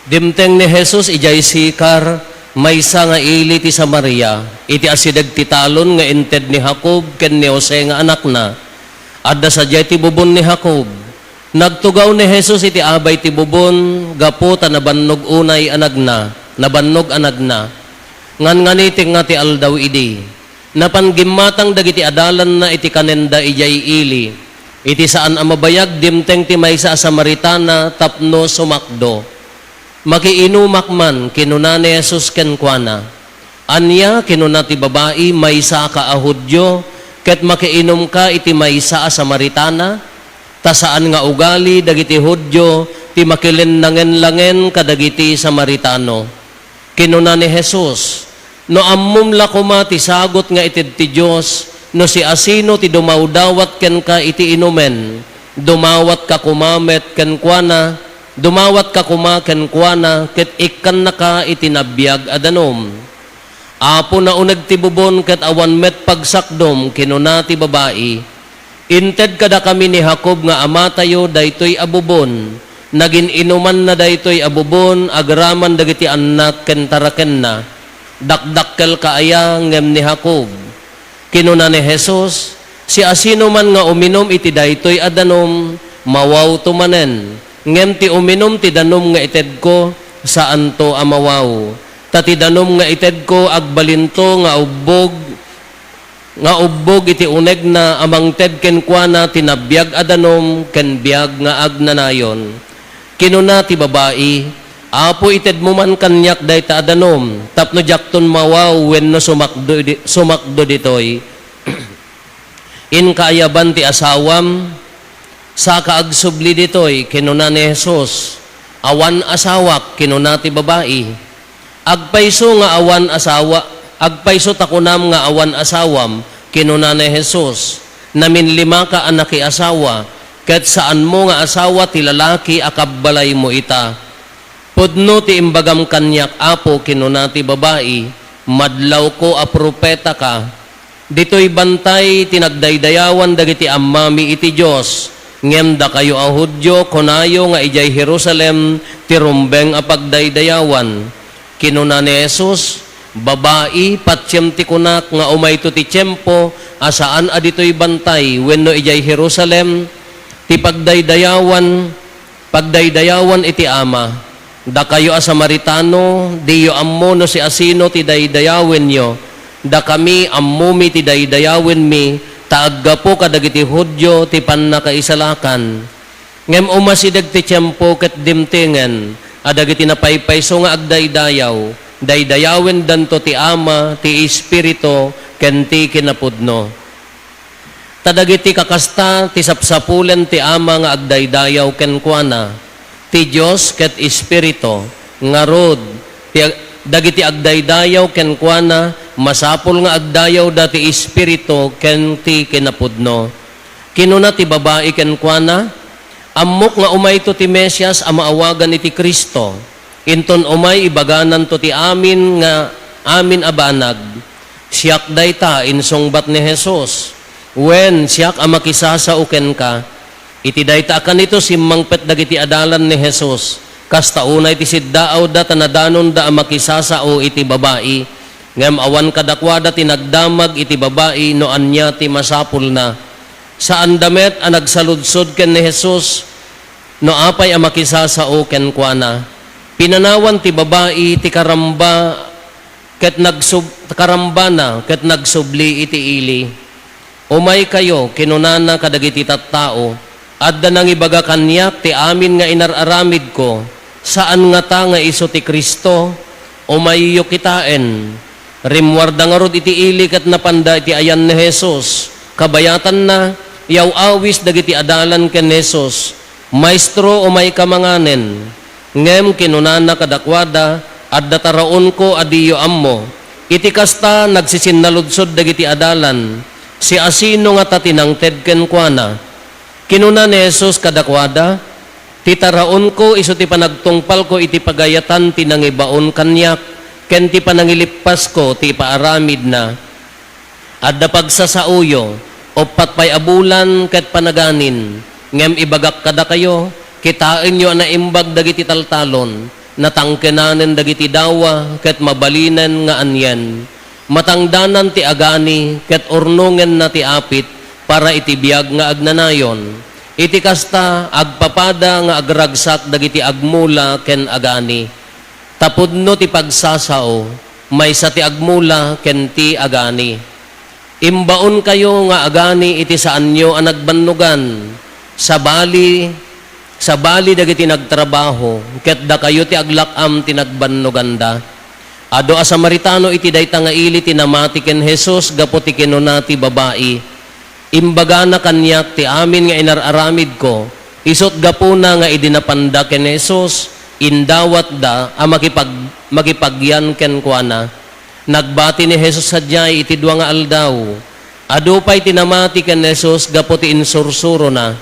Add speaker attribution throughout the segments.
Speaker 1: Dimteng ni Jesus ijay sikar, maysa nga ili ti Samaria, iti asidag ti talon nga inted ni Jacob ken ni Jose nga anak na, adda sadyay ti bubon ni Jacob. Nagtugaw ni Jesus iti abay ti bubon, gapo ta nabannog unay anagna, nabannog anagna. Ngan nganiting nga ti aldaw idi. Napanggimatang dagiti adalan na iti kanenda ijay ili. Iti saan amabayag dimteng ti maysa a Samaritana tapno sumakdo. Makiinumak man kinuna ni Jesus kenkwana. Anya kinuna ti babae maysa ka a Hudyo ket makiinom ka iti maysa a Samaritana. Ta saan nga ugali dagiti Hudyo ti makilinlangen-langen kadagiti Samaritano. Kinuna ni Jesus, no ammum lakuma ti sagot nga itid ti Dios, no si asino ti dumawdawat ken ka iti inumen, dumawat ka kumamet ken kuana, dumawat ka kuma ken kuana, ket ikkan na ka iti nabiyag adanom. Apo na uneg ti bubon ket awan met pagsakdom kinuna ti babae. Inted kada kami ni Jacob nga ama tayo daytoy abubon, nagin inuman na daytoy abubon, agraman dagiti anak ken taraken na, dakdakkel kaaya ngem ni Jacob. Kinuna ni Jesus, si asino man nga uminom iti daytoy adanom, mawaw tumanen, ngem ti uminom ti danom nga ited ko, saan to amawaw. Tati danom nga ited ko agbalinto nga ubbog iti uneg na amang ted ken kuana tinabiyag adanom ken biyag nga agnanayon. Kinuna ti babae, apo ited mo man kanyak dayta adanom, tapno jakton mawaw wenno sumakdo ditoy. In kaayaban ti asawam, sa kaagsubli ditoy, kinuna ni Jesus, awan asawak, kinuna ti babae. Agpayso nga awan asawa, agpayso takunam nga awan asawam, kinuna ni Jesus, namin lima ka anaki asawa, ket saan mo nga asawa ti lalaki akabbalay mo ita. Pudno ti imbagam kanyak apo kinuna ti babae, madlaw ko a propeta ka. Dito'y bantay tinagdaydayawan dagiti ammami iti Dios, ngem da kayo a Hudyo kunayo nga ijay Jerusalem ti rumbeng a pagdaydayawan. Kinuna ni Jesus, babae patsyem ti kunak nga umayto ti tiyempo asaan adito'y bantay wenno ijay Jerusalem ti pagdaydayawan iti ama. Da kayo a Samaritano, diyo ammo no si asino ti daydayawen nyo, da kami ammumi ti daydayawen mi, taaggapo kadagiti Hudyo ti pannakaisalakan. Ngem umasidag ti tiyempo ket dimtengen, adagiti napaypayso nga agdaydayaw, daydayawen danto ti ama, ti Espiritu, ken ti kinapudno. Tadagiti kakasta ti sapsapulen ti ama nga agdaydayaw ken kuana, ti Dios ket Espiritu, ngarod, dagiti agdaydayaw ken kuana, masapul nga agdayaw dati Espiritu ken ti kinapudno. Kinuna ti babae ken kuana, ammok nga umayto ti Mesyas a maawagan iti Kristo, inton umay ibaganan to ti amin nga amin abanag. Siyak dayta insungbat ni Jesus, wen siyak a makisasao ken ka, iti dayta kanito simmangpet dagiti adalan ni Jesus, kasta unay ti siddaaw da tanadanon da a makisasao iti babae, ngem awan kadakwada tinagdamag iti babae no anya ti masapul na. Saan damet a nagsaludsod ken ni Jesus, no apay a makisasao ken kuana. Pinanawan ti babae ti karamba ket karambana ket nagsubli iti ili. Umay kayo kinunana kadagiti tattao, adda nang ibaga kanyak ti amin nga inararamid ko, saan nga ta nga iso ti Kristo, umayo kitaen. Rimwarda nga rod iti ili ket napanda iti ayan ni Jesus, kabayatan na, yaw awis dagiti adalan ken Jesus, maestro umay kamanganen, ngem kinunana kadakwada, adda taraon ko adiyo ammo, iti kasta nagsisinnalodsod dagiti adalan, si asino nga tatinangted ken kuana. Kinuna ni Jesus kadakwada, titaraon ko iso ti panagtungpal ko iti pagayatan tinangibaon kanyak, ken ti panangilipas ko ti paaramid na. Adda pagsasauyo, opat pay abulan ket panaganin, ngem ibagak kada kayo, kitain nyo na imbag dagiti taltalon, natangkenanen dagiti dawa, ket mabalinen nga anyen. Matangdanan ti agani, ket urnungen na ti apit, para iti biag nga agnanayon. Iti kasta, agpapada nga agragsak dagiti agmula ken agani. Tapudno ti pagsasao, may sa ti agmula ken ti agani. Imbaon kayo nga agani iti saan nyo ang nagbannugan, sa bali dagiti nagtrabaho, ket da kayo ti aglakam ti nagbannuganda. Ado a Samaritano iti dayta nga ili tinamati ken Jesus gapo ti kinuna ti babae. Imbaga na kanyak ti amin nga inararamid ko, isot gapo na nga idinapanda ken Jesus, indawat da a makipagyan ken kuana. Nagbati ni Jesus sadyay iti dua nga aldaw. Ado pa'y tinamati ken Jesus gapo ti insursuro na.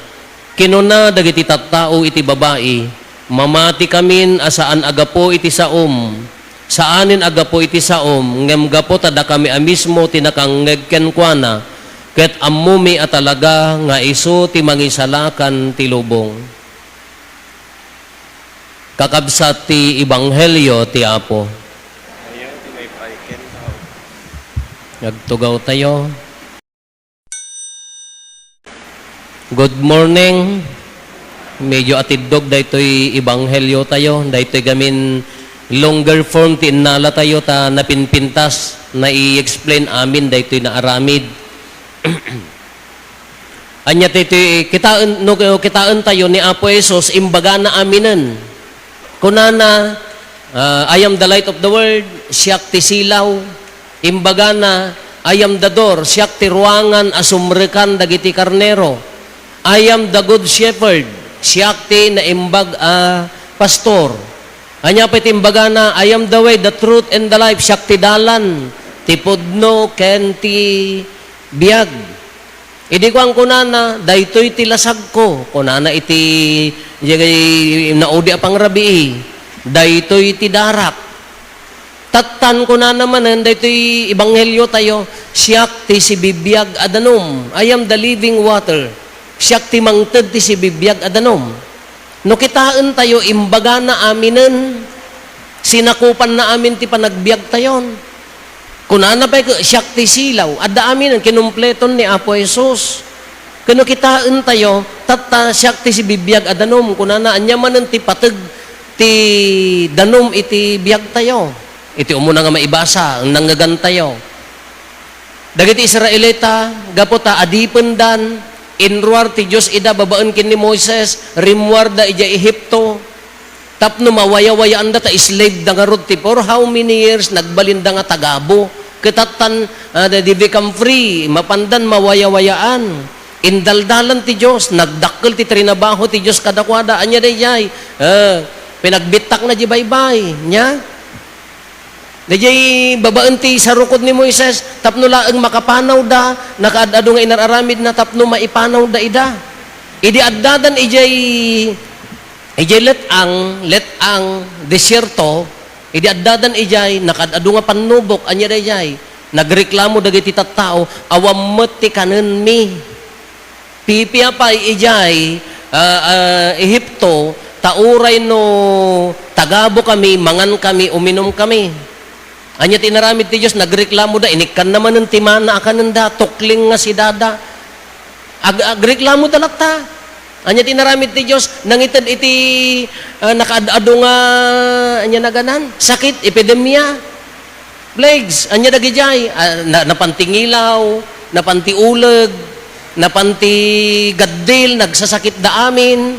Speaker 1: Kinuna dagiti tattao iti babae, mamati kamin asaan agapo iti saom. Saanin agapo iti saom, ngem gapo tada kami amismo tinakangeg ken kuana, ket ammumi atalaga nga isu ti mangisalakan ti lubong. Kakabsat ti Ebanghelyo ti Apo. Nagtugaw tayo. Good morning. Medyo atidog daytoy Ebanghelyo tayo, daytoy gamin longer form ti innala tayo ta napinpintas na i-explain amin daytoy na aramid. Anya daytoy kitaan tayo ni Apo Jesus imbaga na aminan. Kunana I am the light of the world, siyak ti silaw. Imbaga na I am the door, siyak ti ruangan asumrekan dagiti karnero. I am the good shepherd, siyak ti naimbag pastor. Anya pa timbaga na, I am the way, the truth, and the life. Siyak ti dalan, ti pudno, ken ti biag. Idi ko ang kunana, daytoy ti lasag ko. Kunana iti, naudi apang rabi, daytoy ti darak. Tatan kunana manen, daytoy Ebanghelyo tayo, siyak ti si bibiyag adanom. I am the living water. Siyak ti mangted ti si bibiyag adanom. No kitaan tayo, imbaga na aminen, sinakupan na amin ti panagbiag tayon. Kunana pa siyak ti silaw, adda aminen, kinumpleton ni Apo Jesus. Kano kitaan tayo, tata siyak ti si bibiyag adanom, kunana anyamanen ti pateg, ti danom iti biag tayo. Iti umuna nga maibasa, ang nanggagan tayo. Dagiti Israelita, gapota adipen dan, inruar ti Diyos ida babaan kin ni Moises, rimwar da ija Ehipto, tapno mawaya-wayaan da ta slave da nga rod ti for how many years nagbalin da nga tagabo, kitatan they become free, mapandan mawaya-wayaan, indaldalan ti Diyos, nagdakkel ti trinabaho ti Diyos kadakwada, anya day jay, pinagbitak na di baybay, nya? Dajay babaan ti sarukod ni Moises, tapno laeng makapanaw da, nakaadado nga inararamid na tapno maipanaw da ida. Idi addadan ijay let ang desierto, idi addadan ijay nakaadado nga panubok anya dayay. Nagreklamo dagiti tattao, awam met ti kanen mi. Pipia pa ijay Ehipto, tauray no tagabo kami, mangan kami, uminom kami. Anya tinaramid ti Diyos, nagreklamo da, inikan naman ng timana akananda, tukling nga si dada. Agreklamo da lata. Anya tinaramid ti Diyos, nangitad iti nakaadado nga, anya naganan, sakit, epidemya, plagues, anya dagijay, napantingilaw, napantiuleg, napantigaddil, nagsasakit da amin,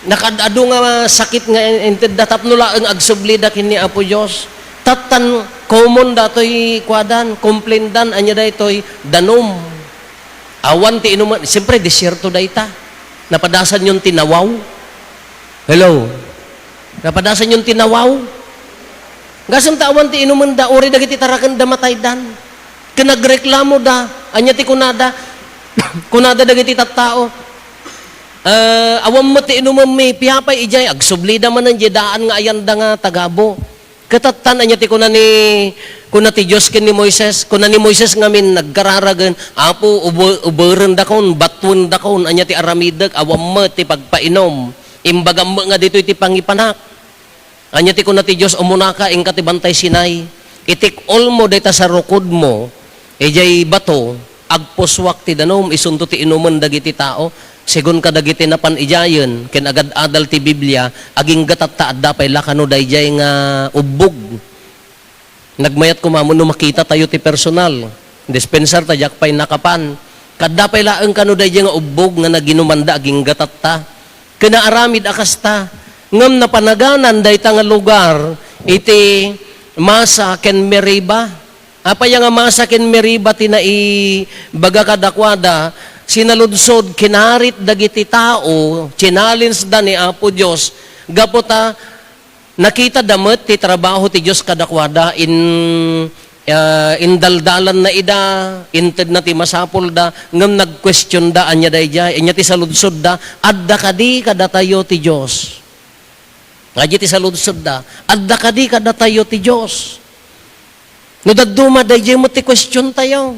Speaker 1: nakaadado nga sakit nga, inted datap nula ang agsublida kini Apo Diyos. Tatan common datoy kwadan, komplendan anya daytoy danom. Awan ti inuman, siyempre desierto dayta. Napadasan yung tinawaw. Hello. Napadasan yung tinawaw. Gasam ta awan ti inuman da ori dagiti taraken da matay dan. Kinagreklamo da anya ti kunada. Kunada dagiti tattao. Awan mo ti inuman mi piyapay ijay agsublida man ang jedaan nga ayanda nga tagabo. Katatan anya ti kuna ti Dios ken ni Moises, kuna ni Moises ngamin nagkararagan, apo uberen da kon, batwen da kon anya ti aramidag awam met ti pagpainom. Imbagam nga dito iti pangipanak. Anya ti ko na ti Diyos, umuna ka, ing katibantay sinay. Itik all mo, dayta sa rukod mo, ejay bato, agpuswak ti danom, isunto ti inuman dagiti tao, sigun ka dagiti napan ijayon, ken agad adal ti Biblia, aging gatat ta adda pay lakano dayjay nga ubog. Nagmayat ko mamon no makita tayo ti personal. Dispenser ta jak pay nakapan. Kadda pay laeng kano dayjay nga ubog nga naginumanda aging gatat ta. Kinaaramid akas ta. Ngam na panaganan dayta nga lugar iti Masa ken Meriba. Apaya nga Masa ken Meriba tinai baga kadakwada sinaludsod kinarit dagiti tao, challenge da ni Apo Dios gapota nakita damet ti trabaho ti Dios kadakwada in daldalan na ida inted na ti masapol da ngem nag-question da anya dayjay anya ti saludsod da adda kadi kadatayo ti Dios. Ngaji ti saludsod da adda kadi kadatayo ti Dios. No dadduma dayjay mo ti question tayo.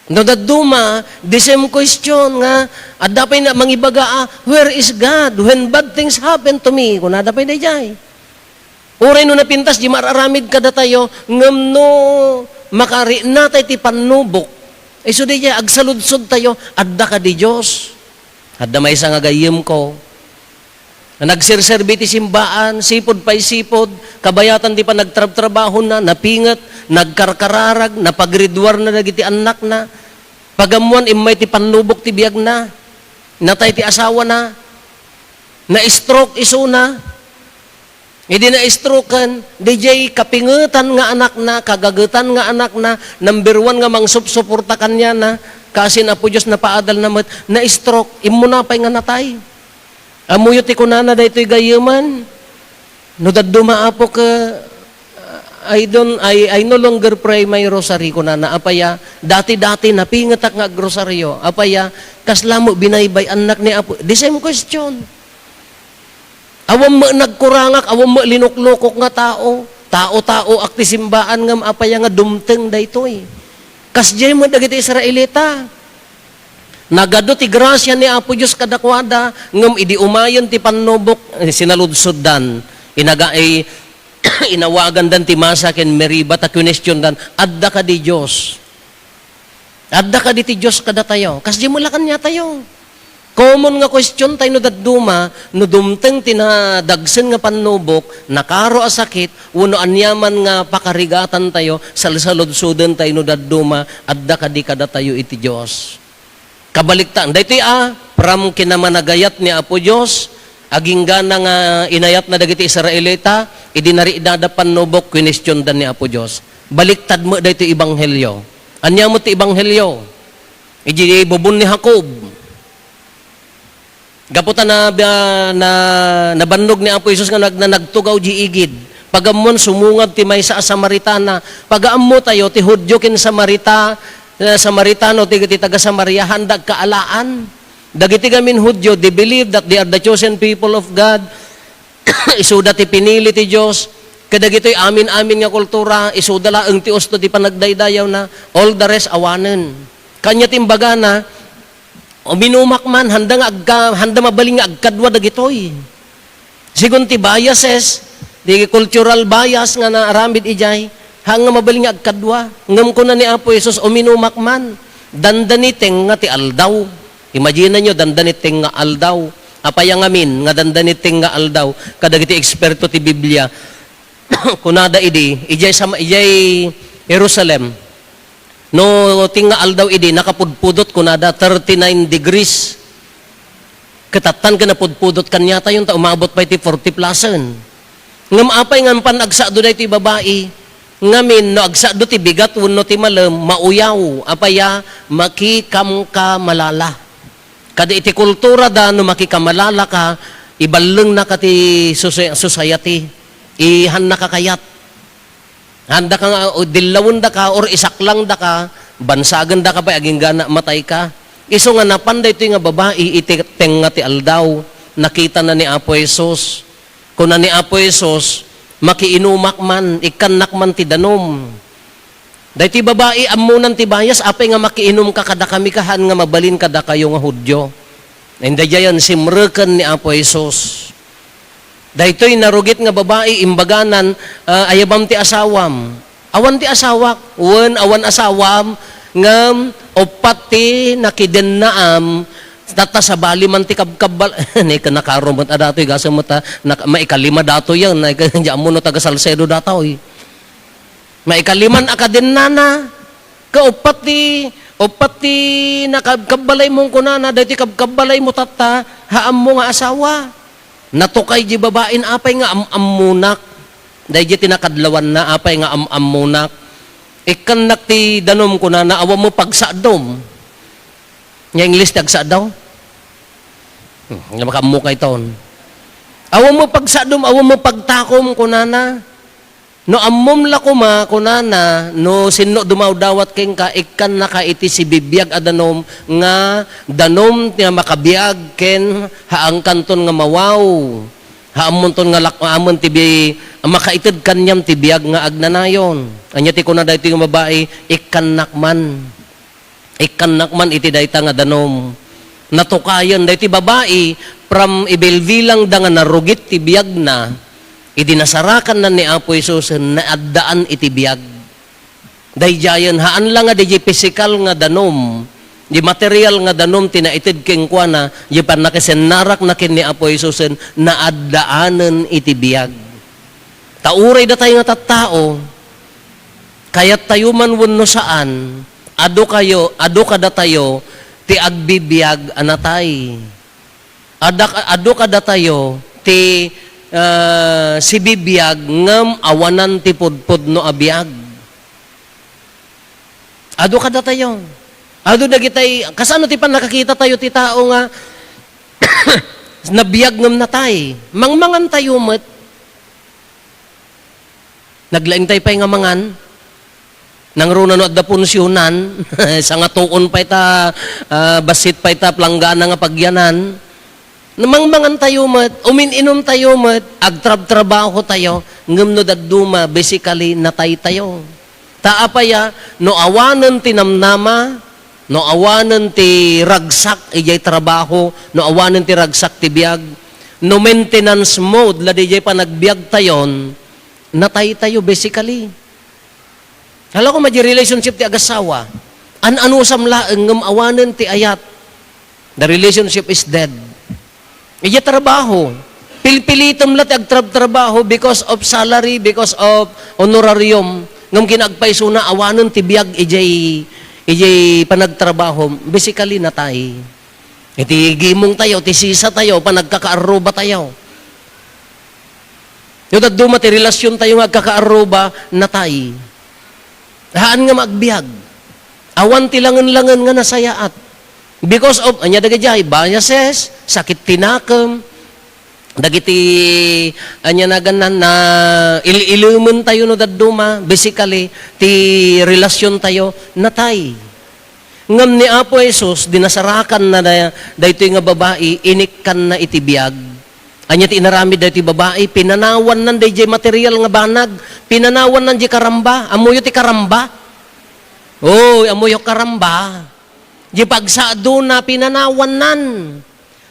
Speaker 1: No daduma, the same question nga, at dapay na mangibaga, where is God when bad things happen to me? Kung nadapay na jay. Uray no napintas, di mararamid kada tayo, ngam no makari natay ti panubok. Ay so di jay, agsaludsod tayo, adda ka di Diyos. Adda may isang agayim ko. Nagsirserbi ti simbaan, sipod pa'y sipod, kabayatan di pa nagtrabaho na, napingat, nagkarkararag, napagridwar na nagiti anak na, pagamuan imay ti panlubok ti biyag na, natay ti asawa na, na-stroke iso na, hindi na-strokean, DJ kapingutan nga anak na, kagagutan nga anak na, number 1 nga mangsuporta kanya na, kasi na po Diyos na paadal na na-stroke, imunapay nga natay. Amuyo ti kunana da ito'y gayuman. No daduma apo ka, I no longer pray my rosary kunana. Apaya, dati-dati napingatak nga grosaryo. Apaya, kaslamo binaybay anak ni apo. The same question. Awam mo nagkurangak, awam mo linuklukok nga tao. Tao-tao akti simbaan ngam apaya nga dumteng da ito'y. Kasjay mo dagiti Israelita. Nagado ti grasya ni Apo Diyos kadakwada, ngam idi umayon ti panubok, sinaludsod-dan, inawagan dan ti Masa ken Meriba, ta question dan, adda ka di Diyos. Adda ka di ti Diyos kada tayo. Kasi di mulakan niya tayo. Common nga question tayo no dadduma, no dumteng tinadagsen nga panubok, nakaro a sakit, uno anyaman nga pakarigatan tayo, salsaludsudan tayo no dadduma, adda ka di kada tayo iti Diyos. Kabaliktaan. Dito from kinamanagayat ni Apo Diyos, aging gana nga inayat na dagiti Israelita, idinari idadapan nubok, question dan ni Apo Diyos. Baliktad mo dito ibanghelyo. Anya mo ti ibanghelyo? Iji bubun ni Jacob. Gaputa nabannog ni Apo Jesus nga nagtugaw ji igid. Pagamon sumungad ti may sa Samaritana. Pagaammo tayo ti Hudyo ken Samaritano, ti taga Samaria, handag kaalaan. Dagiti gamin Hudyo, they believe that they are the chosen people of God. Isuda ti pinili ti Diyos. Kadagito'y amin-amin nga kultura, isuda laeng ti usto ti panagdaydayaw na, all the rest awanen. Kanya timbaga na, uminumak man, handa mabaling nga agkadwa dagitoy. Sigun ti biases, di cultural bias nga na aramid ijay, hanga mabaling nga agkadwa. Ngam ko na ni Apo Jesus, uminumak man, dandaniteng nga ti aldaw. Imagine nyo, dandaniteng nga aldaw. Apaya ngamin, nga dandaniteng nga aldaw, kadagiti eksperto ti Biblia, kunada ijay Jerusalem, no tinga aldaw nakapudpudot kunada 39 degrees. Katatan ka na pudpudot kanya tayo, umabot pa iti 40 plasen. Ngam apay ngam panagsa do na iti babae, ngamin no agsa do ti bigat wenno ti malem mauyaw, apaya makikam ka malala. Kada iti kultura da no makikamalala ka, ibaleng na ka ti society, ihan na kakayat. Handa ka nga, o dilawon da ka, or isaklang da ka, bansagan da ka pa, aging gana matay ka. Iso nga napanday ito nga babae, ititeng nga ti aldaw, nakita na ni Apo Jesus. Kung na ni Apo Jesus, makiinumak man, ikanak man ti danom. Dahil ti babae, amunan ti bayas, apay nga makiinom ka kada kami kahan nga mabalin kada kayo nga Hudyo. Hindi yan, simrekan ni Apo Jesus. Daytoy narugit nga babae, imbaganan, ayabam ti asawam. Awan ti asawak, awan asawam, ngam, opat ti nakidennaam, tata sa bali man ti kabkabal, ni ka nakarumot adatoy, gasa mo ta, maikalima dato yan, diyan mo no taga Salcedo datoy. Maikaliman akadennana, ka opat ti nakabkabalay mong kunana, dahil ti kabkabalay mo tata, haam mo nga asawa. Natukay di babain, apay nga amunak. Dahil di tinakadlawan na, apay nga amunak. Ikanak ti danom kunana, awa mo pagsadom. Nga English tagsadom. Nga makamukay taon. Awa mo pagsadom, awa mo pagtakom kunana. No ammom la kuma kunana no sinno dumaw-dawat ken ka ikan naka iti si bibiyag adanom nga danom ti makabiyag ken haang kanton nga mawaw haamon ton nga lakmamon ti makaited kanyam ti biyag nga agnanayon anya ti kuna daytoy nga babae ikan nakman iti dayta nga danom natukayan dayti babae from ibilbilang da nga narugit ti biyag na idinasarakan na ni Apo Isus na addaan iti biyag. Dayjayan haan lang nga di physical nga danom, di material nga danom tinaitid king kuana, di panakisenarak na kin ni Apo Isus na addaanen iti biyag. Tauray da tayo nga tattao, kaya't tayo man wenno saan, ado kada tayo, ti agbibiyag anatay. Ado kada tayo, ti si bibiyag ngam awanan ti pudpud no abiyag. Ado kada tayo. Ado dagitay kasano ti pan nakakita tayo ti tao nga nabiyag ngam natay. Mangmangan tayo met. Naglaing tay pay nga mangan. Nangruna no adda punsyonan sa nga tuon pay ta basit pay ta planggana nga pagyanan. Namangmangan tayo mat, umininom tayo mat, agtrab-trabaho tayo, ngam no daduma, basically natay tayo. Taapaya, no awanan ti namnama, no awanan ti ragsak, ijay trabaho, no awanan ti ragsak ti biyag, no maintenance mode, ladi jay pa nagbiag tayon, natay tayo basically. Hala ko maji relationship ti agasawa, an-anusam laeng ngam awanan ti ayat, the relationship is dead. Iya trabaho. Pilpilitom lat agtrabaho because of salary, because of honorarium. Ngam kinagpaiso na awanon ti biyag ijay panagtrabaho. Basically natay. Iti gimong tayo, ti sisa tayo, panagkakaaruba tayo. Yung daduma ti relasyon tayo nga agkakaaruba, natay. Haan nga maagbiag. Awan ti langan-langan nga nasayaat. Because of, anya dagajay, biases, sakit tinakam, dagiti, anya naganan na ililuman tayo no daduma, basically, ti relasyon tayo, natay. Ngam ni Apo Jesus, dinasarakan na dayto nga babae, inikkan na itibiyag. Anya ti inarami dayto babae, pinanawan nan dayjay material nga banag, pinanawan nan di karamba, amuyo ti karamba. Oh, amuyo karamba. Di pagsado na pinanawan nan.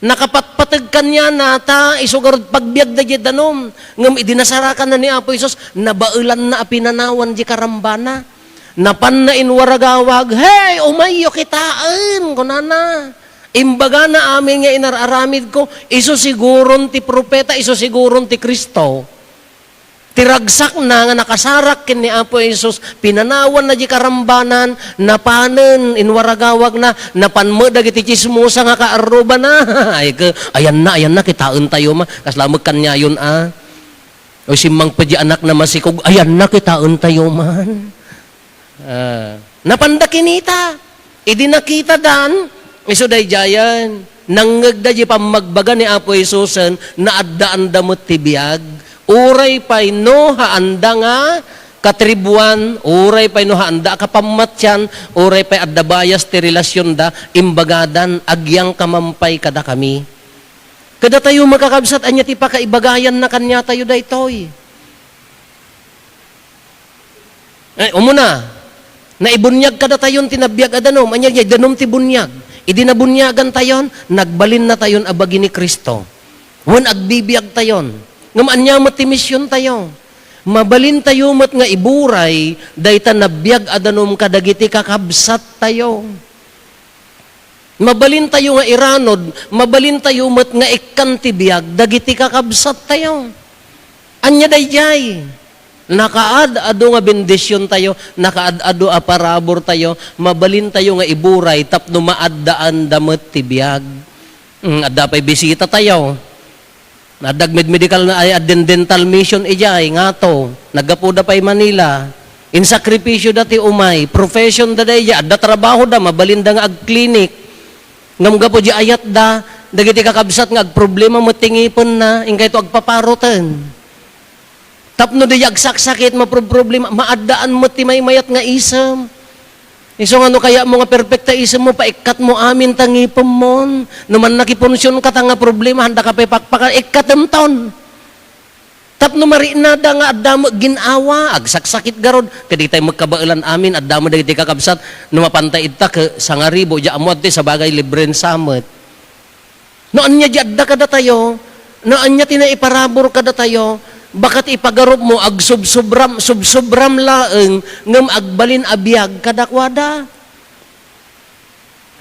Speaker 1: Nakapatpatag kanya nata, isugarod pagbiag da di danom. Ngam idinasarakan na ni Apo Isos, nabaulan na pinanawan di karambana. Napan na inwaragawag, hey, umayo kitaan, kunana. Imbaga na amin nga inararamid ko, iso siguron ti propeta, iso siguron ti Kristo. Tiragsak na nga nakasarak kin ni Apo Isus, pinanawan na di karambanan, napanen, inwaragawag na, napanmo dagiti chismosa nga kaaruba na. Ayan na, kitaan tayo ma. Kaslamag kanya yun O simang pa di anak na masikog, ayan na, kitaan tayo man. Napandakinita. Idi nakita dan, iso day jayan, nangagda di pamagbaga ni Apo Isus, na addaan damot tibiyag. Uray pa'y no haanda nga katribuan, uray pa'y no haanda kapamatyan, uray pa'y addabayas ti relasyon da, imbagadan, agyang kamampay kada kami. Kada tayo makakabsat, anya ti pakaibagayan na kanya tayo daytoy. Umuna, naibunyag kada tayon tinabiyag adanom, anya danom ti bunyag. Idi nabunyagan tayon, nagbalin na tayon abagi ni Kristo. Wan agbibiyag tayon. Ngam anya mo ti misyon tayo. Mabalin tayo mat nga iburay, dayta nabiyag adanom kadagiti kakabsat tayo. Mabalin tayo nga iranod, mabalin tayo mat nga ikantibiyag, dagiti kakabsat tayo. Anya dayjay. Nakaad-ado nga bendisyon tayo, nakaad-ado a parabor tayo, mabalin tayo nga iburay, tapno maaddaan damet tibiyag. Adda pa'y bisita tayo. Nadagmed medical na ay dental mission ijay nga to. Nagapuda pa'y Manila. In sakripisyo dati umay. Profession da day adda trabaho da. Mabalinda nga ag-clinic. Ngam gapo di ayat da. Dagiti kakabsat nga ag-problema mo tingipon na. Ingkay to agpaparutan. Tapno di agsaksakit problema. Maaddaan mo timay mayat nga isam. Iso nga no kaya mo nga perfecta isam mo, paikat mo amin tangipom mo. Naman nakiponsyon ka nga problema, handa ka pakpakan, ikatem taon. Tapno marinada nga adamo ginawa, agsaksakit garod. Kadi tayo magkabailan amin, adamo dagiti kakabsat, numapantay ita ka sangaribo, di amot sa bagay libren samot. Noon niya di adda kada tayo, noon niya tinaiparabor kada tayo, bakat ipagarop mo ag subsubram laeng ngem agbalin abiyag kadakwada.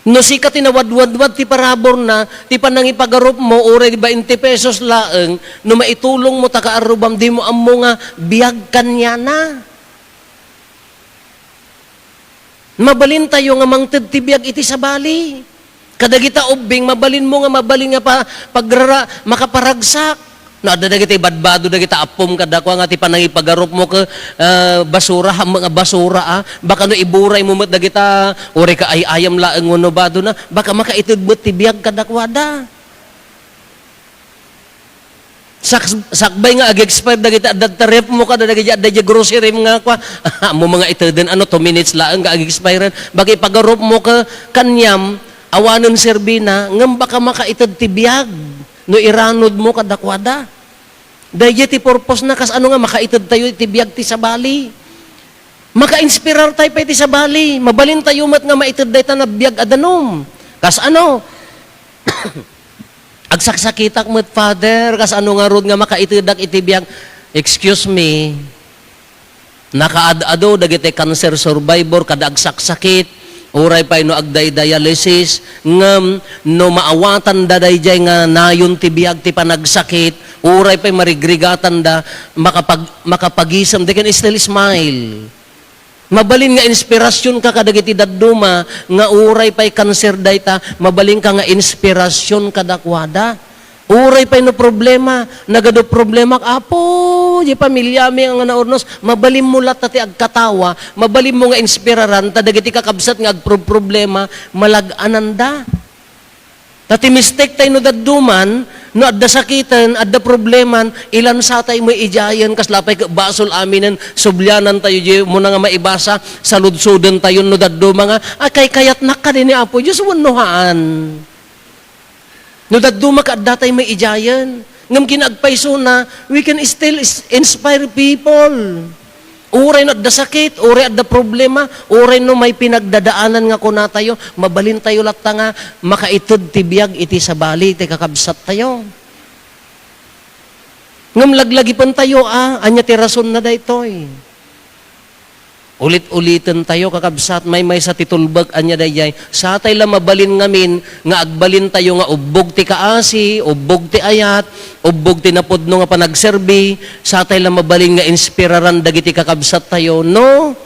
Speaker 1: No si ka tinawadwadwad ti parabor na ti panang ipagarop mo ore 20 pesos laeng no maitulong mo takaarubam di mo ammo nga biyag kanya na. Mabalin tayo nga mangted ti biyag iti sabali. Kadagita ubing mabalin mo nga mabalin nga makaparagsak. No, dagiti badbado dagita apom kadakwa nga ti panangipagarop mo ka basura mga basura baka no iburay mo met dagita ore ka ay ayam laeng ngono bado na baka makaitudbet ti biag kadakwada. Sakbay nga ag-expire dagita dadtarep mo ka dagiti adda grocery nga kwa mo mga ituden 2 minutes laeng ka ag-expire baka ipagarop mo ka kanyam awanon serbina ngem baka makaitud ti biag. No iranod mo kadakwada. Dahil ti purpose na kas ano nga makaitod tayo iti biyag ti sabali. Maka-inspirar tayo pa iti sabali. Mabalin tayo mat nga maitod dahi na biyag adanom. Kas ano? Agsaksakitak mat father. Kas ano nga rod nga makaitodak iti biyag. Excuse me. Nakaad-ado dagiti cancer survivor kada agsaksakit. Uray pa no agday dialysis ngem no maawatan da dayjay nga nayon ti biag ti panagsakit uray pa marigrigatan da makapagisam they can still smile. Mabalin nga inspirasyon ka kadagiti dadduma nga uray pa'y cancer dayta mabalin ka nga inspirasyon kadakwada. Uray pa'y no problema, nagado problema apo, di pamilya mi nga naurnos, mabalim mo lat ti agkatawa, mabalim mo nga inspiraran, tadagiti kakabsat nga agproblema, malag-ananda. Tati mistake tayo no dadduman, no adda sakitan, adda probleman, ilan sa tayo mo ijayan, kas lapay basol aminen, sublyanan tayo, di mo na nga maibasa, saludsudan tayo no dadduma nga, kay kayat nakka din ni apo, Diyos wanuhaan. No daduma ka datay may ijayan. Ngam kinagpaiso na, we can still inspire people. Uray no adda sakit, uray adda problema, uray no may pinagdadaanan nga kuna tayo, mabalin tayo latta nga, makaitud tibiyag iti sabali, iti kakabsat tayo. Ngam laglagipon tayo, anya ti rason na daytoy. Ulit-ulitin tayo kakabsat, may sa titulbag anya dayjay. Sa tay la mabalin ngamin, nga agbalin tayo nga ubog ti kaasi, ubog ti ayat, ubog ti napudno nga panagserbi, sa tay la mabalin nga inspiraran dagiti kakabsat tayo, no?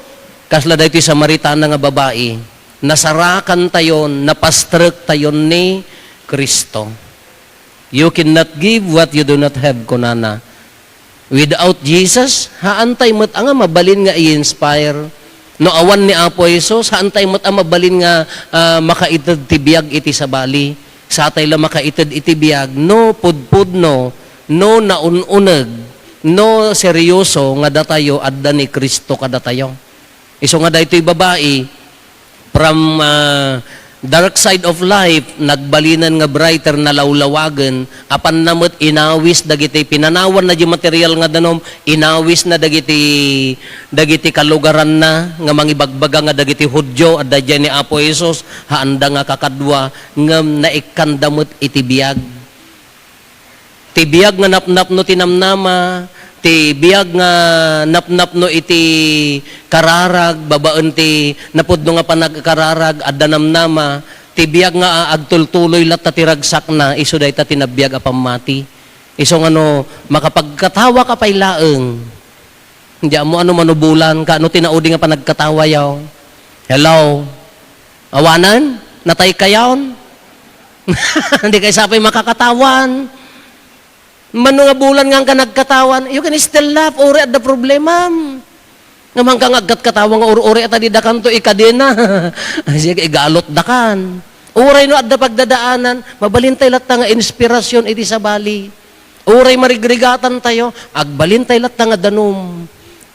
Speaker 1: Kasla daytoy Samaritana nga babae, nasarakan tayo, napastrek tayo ni Kristo. You cannot give what you do not have, kunana. Without Jesus, haantay mo't nga mabalin nga i-inspire. No awan ni Apo Jesus, haantay mo't mabalin nga makaitid tibiyag iti sabali. Sa atay la makaitid iti biyag, no pudpud no naununag, no seryoso nga datayo adda ni Kristo kadatayo. Iso nga daytoy babae, from dark side of life, nagbalinan nga brighter na lawlawagan, apan namot inawis dagiti pinanawan na di material nga danom, inawis na dagiti kalugaran na nga mangibagbaga nga dagiti Hudyo adda ni Apo Jesus haanda nga kakadwa ngem naikandamot iti biyag. Ti biyag nga napnap no tinamnama, ti biyag nga napnap no iti kararag, babaan ti napudno nga panagkararag, adda namnama, ti biyag nga agtultuloy lat ta tiragsak na, iso day ta tinabiyag apamati. Iso nga no, makapagkatawa ka pa'y laeng. Hindi mo ano manubulan ka, ano tinaudi nga panagkatawa yaw. Hello? Awanan? Natay kayaw? Hindi kayo sapay makakatawan. Mano nga bulan nga ka nagkatawan, you can still laugh, uri at the problema. Naman kang agkat katawan nga uri at adidakan to ikadena. Sige, igalot dakan. Uray no at the pagdadaanan, mabalintay lat nga inspirasyon iti sa bali. Uray marigrigatan tayo, agbalintay lat nga danom.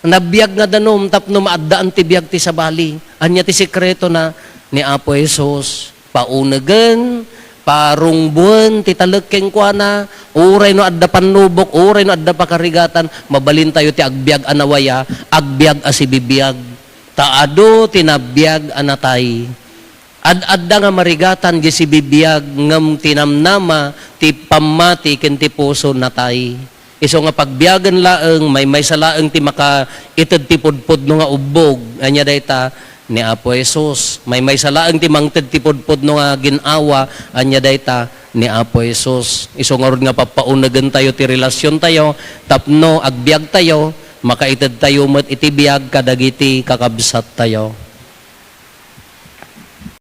Speaker 1: Nabiyag nga danom, tapno maadaan ti biyag ti sa bali. Anya ti sikreto na ni Apo Jesus, paunagan, parungbuan, titalagkeng kwa na, uray no adda panubok, uray no adda pakarigatan, mabalin tayo ti agbyag anawaya, agbyag asibibiyag. Taado tinabiyag anatay. Adda nga marigatan gi sibibiyag ngam tinamnama ti pamati ken ti puso natay. Iso nga pagbiyagan laeng may salaeng ti maka ited ti pudpud no nga ubog. Anya dayta ni Apo Jesus. May salaang ti mangted ti pudpud no nga ginawa, anya dayta ni Apo Jesus. Iso nga ron nga papaunagan tayo ti relasyon tayo, tapno agbyag tayo, makaited tayo met iti biyag kadagiti kakabsat tayo.